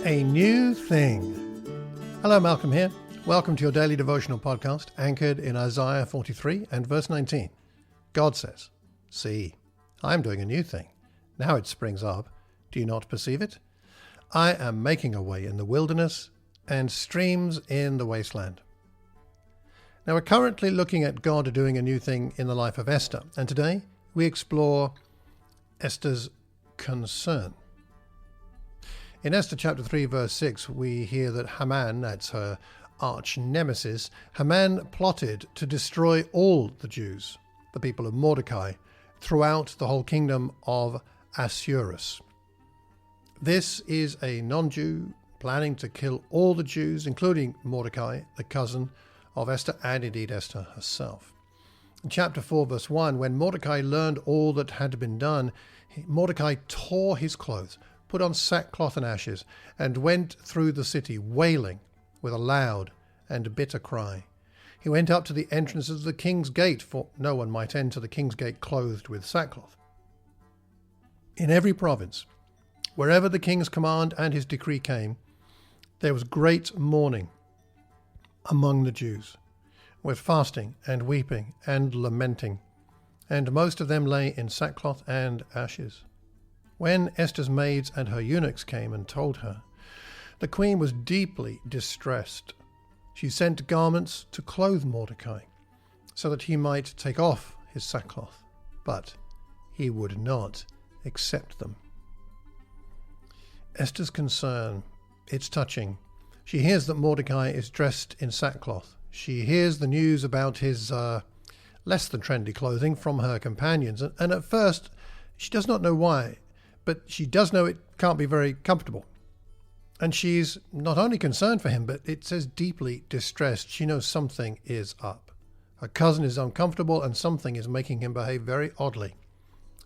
A new thing. Hello, Malcolm here. Welcome to your daily devotional podcast, anchored in Isaiah 43 and verse 19. God says, "See, I am doing a new thing. Now it springs up. Do you not perceive it? I am making a way in the wilderness and streams in the wasteland." Now we're currently looking at God doing a new thing in the life of Esther, and today we explore Esther's concern. In Esther chapter 3 verse 6 we hear that Haman, that's her arch nemesis, Haman plotted to destroy all the Jews, the people of Mordecai, throughout the whole kingdom of Ahasuerus. This is a non-Jew planning to kill all the Jews, including Mordecai, the cousin of Esther, and indeed Esther herself. In chapter 4 verse 1, when Mordecai learned all that had been done, Mordecai tore his clothes, put on sackcloth and ashes, and went through the city wailing with a loud and bitter cry. He went up to the entrances of the king's gate, for no one might enter the king's gate clothed with sackcloth. In every province, wherever the king's command and his decree came, there was great mourning among the Jews, with fasting and weeping and lamenting, and most of them lay in sackcloth and ashes. When Esther's maids and her eunuchs came and told her, the queen was deeply distressed. She sent garments to clothe Mordecai, so that he might take off his sackcloth, but he would not accept them. Esther's concern, it's touching. She hears that Mordecai is dressed in sackcloth. She hears the news about his less than trendy clothing from her companions, and at first she does not know why, but she does know it can't be very comfortable. And she's not only concerned for him, but it says deeply distressed. She knows something is up. Her cousin is uncomfortable and something is making him behave very oddly.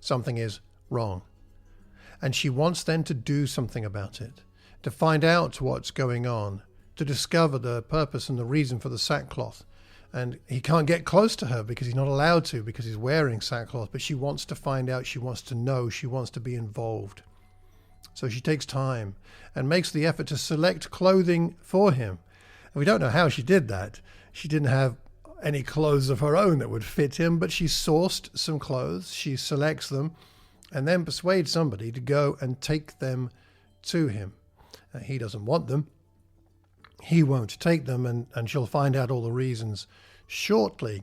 Something is wrong. And she wants then to do something about it, to find out what's going on, to discover the purpose and the reason for the sackcloth. And he can't get close to her because he's not allowed to, because he's wearing sackcloth, but she wants to find out, she wants to know, she wants to be involved. So she takes time and makes the effort to select clothing for him. And we don't know how she did that. She didn't have any clothes of her own that would fit him, but she sourced some clothes, she selects them, and then persuades somebody to go and take them to him. He doesn't want them. He won't take them, and she'll find out all the reasons shortly.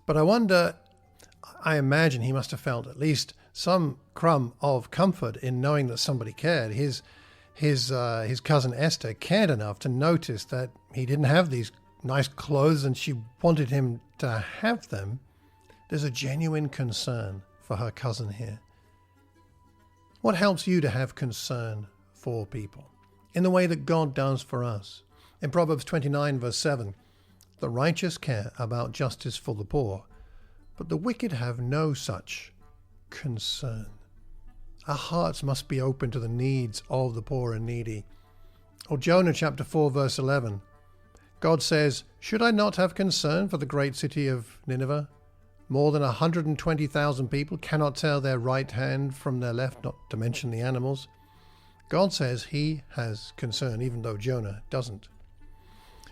But I imagine he must have felt at least some crumb of comfort in knowing that somebody cared. His cousin Esther cared enough to notice that he didn't have these nice clothes and she wanted him to have them. There's a genuine concern for her cousin here. What helps you to have concern for people in the way that God does for us? In Proverbs 29 verse 7, the righteous care about justice for the poor, but the wicked have no such concern. Our hearts must be open to the needs of the poor and needy. Or Jonah chapter 4 verse 11, God says, "Should I not have concern for the great city of Nineveh? More than 120,000 people cannot tell their right hand from their left, not to mention the animals." God says he has concern, even though Jonah doesn't.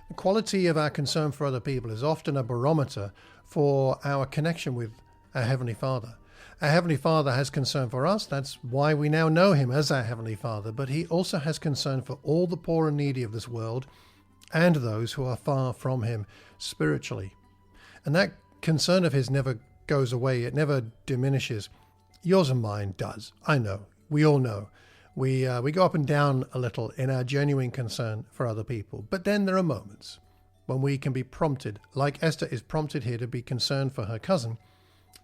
The quality of our concern for other people is often a barometer for our connection with our Heavenly Father. Our Heavenly Father has concern for us. That's why we now know him as our Heavenly Father. But he also has concern for all the poor and needy of this world and those who are far from him spiritually. And that concern of his never goes away. It never diminishes. Yours and mine does. I know. We all know. We go up and down a little in our genuine concern for other people. But then there are moments when we can be prompted, like Esther is prompted here to be concerned for her cousin.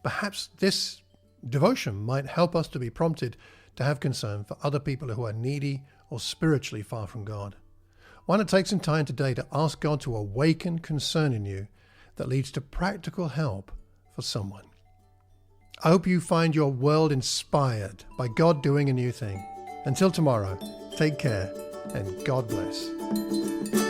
Perhaps this devotion might help us to be prompted to have concern for other people who are needy or spiritually far from God. Why not take some time today to ask God to awaken concern in you that leads to practical help for someone? I hope you find your world inspired by God doing a new thing. Until tomorrow, take care and God bless.